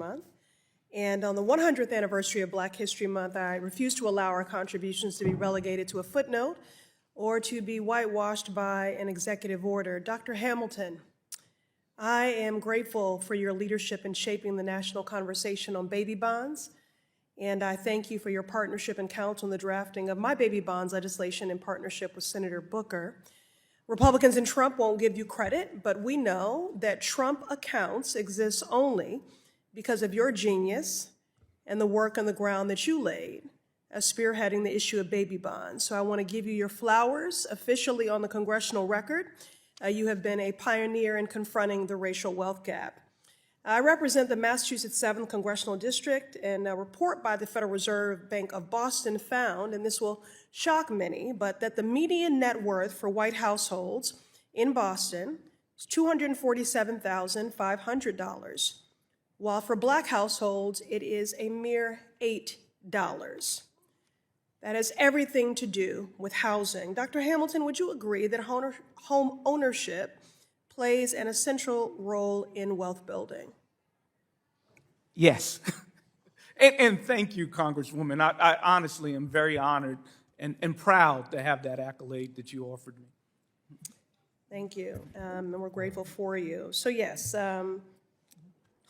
Month. And on the 100th anniversary of Black History Month, I refuse to allow our contributions to be relegated to a footnote or to be whitewashed by an executive order. Dr. Hamilton, I am grateful for your leadership in shaping the national conversation on baby bonds, and I thank you for your partnership and counsel in the drafting of my baby bonds legislation in partnership with Senator Booker. Republicans and Trump won't give you credit, but we know that Trump accounts exist only because of your genius and the work on the ground that you laid, spearheading the issue of baby bonds. So I want to give you your flowers officially on the congressional record. You have been a pioneer in confronting the racial wealth gap. I represent the Massachusetts 7th Congressional District, and a report by the Federal Reserve Bank of Boston found, and this will shock many, but that the median net worth for white households in Boston is $247,500, while for Black households it is a mere $8. That has everything to do with housing. Dr. Hamilton, would you agree that home ownership plays an essential role in wealth building? Yes. and thank you, Congresswoman. I honestly am very honored and proud to have that accolade that you offered me. Thank you, and we're grateful for you. So yes, home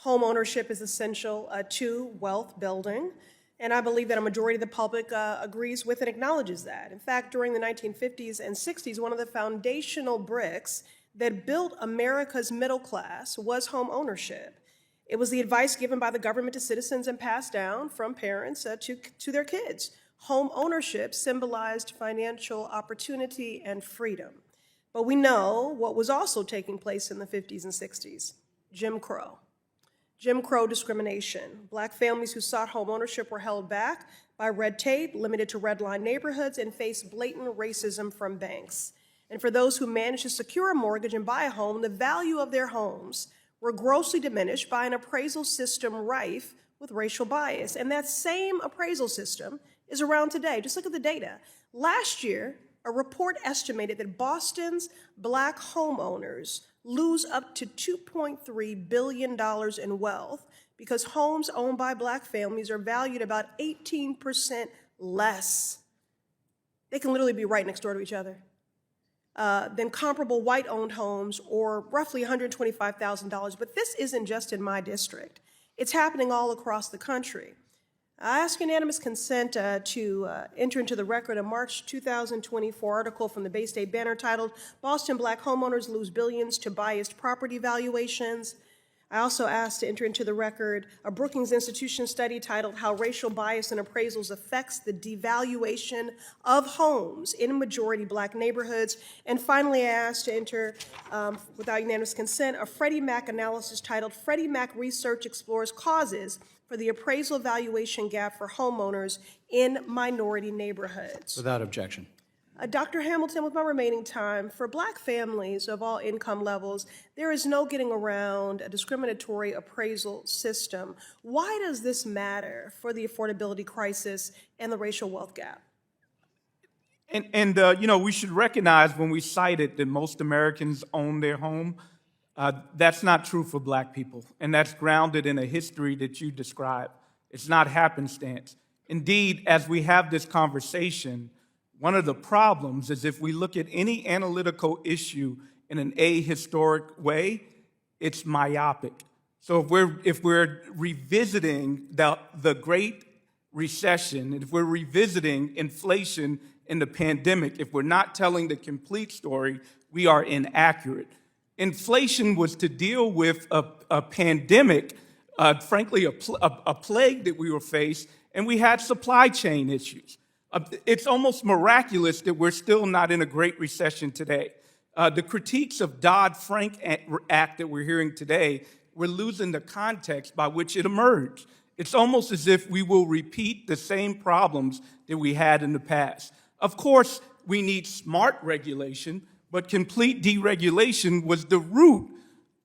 ownership is essential to wealth building, and I believe that a majority of the public agrees with and acknowledges that. In fact, during the 1950s and 60s, one of the foundational bricks that built America's middle class was home ownership. It was the advice given by the government to citizens and passed down from parents to their kids. Home ownership symbolized financial opportunity and freedom. But we know what was also taking place in the 50s and 60s, Jim Crow. Jim Crow discrimination. Black families who sought home ownership were held back by red tape, limited to red line neighborhoods, and faced blatant racism from banks. And for those who managed to secure a mortgage and buy a home, the value of their homes were grossly diminished by an appraisal system rife with racial bias. And that same appraisal system is around today. Just look at the data. Last year, a report estimated that Boston's Black homeowners lose up to $2.3 billion in wealth because homes owned by Black families are valued about 18% less. They can literally be right next door to each other. Than comparable white-owned homes, or roughly $125,000. But this isn't just in my district. It's happening all across the country. I ask unanimous consent to enter into the record a March 2024 article from the Bay State Banner titled, "Boston Black Homeowners Lose Billions to Biased Property Valuations." I also asked to enter into the record a Brookings Institution study titled "How Racial Bias in Appraisals Affects the Devaluation of Homes in Majority Black Neighborhoods." And finally, I asked to enter, without unanimous consent, a Freddie Mac analysis titled "Freddie Mac Research Explores Causes for the Appraisal Valuation Gap for Homeowners in Minority Neighborhoods." Without objection. Dr. Hamilton, with my remaining time, for Black families of all income levels, there is no getting around a discriminatory appraisal system. Why does this matter for the affordability crisis and the racial wealth gap? And we should recognize when we cited that most Americans own their home, that's not true for Black people, and that's grounded in a history that you described. It's not happenstance. Indeed, as we have this conversation, one of the problems is if we look at any analytical issue in an ahistoric way, it's myopic. So if we're revisiting the Great Recession, if we're revisiting inflation and the pandemic, if we're not telling the complete story, we are inaccurate. Inflation was to deal with a pandemic, frankly, a plague that we were faced, and we had supply chain issues. It's almost miraculous that we're still not in a Great Recession today. The critiques of Dodd-Frank Act that we're hearing today, we're losing the context by which it emerged. It's almost as if we will repeat the same problems that we had in the past. Of course, we need smart regulation, but complete deregulation was the root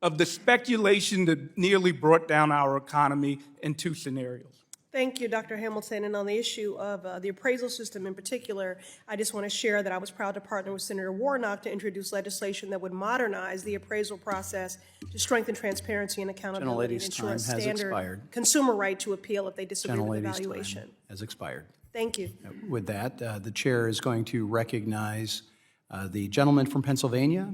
of the speculation that nearly brought down our economy in two scenarios. Thank you, Dr. Hamilton. And on the issue of the appraisal system in particular, I just want to share that I was proud to partner with Senator Warnock to introduce legislation that would modernize the appraisal process to strengthen transparency and accountability and Gentlelady's ensure a time has standard expired. consumer right to appeal if they disagree with the Gentlelady's valuation. time has expired. Thank you. With that, the chair is going to recognize the gentleman from Pennsylvania,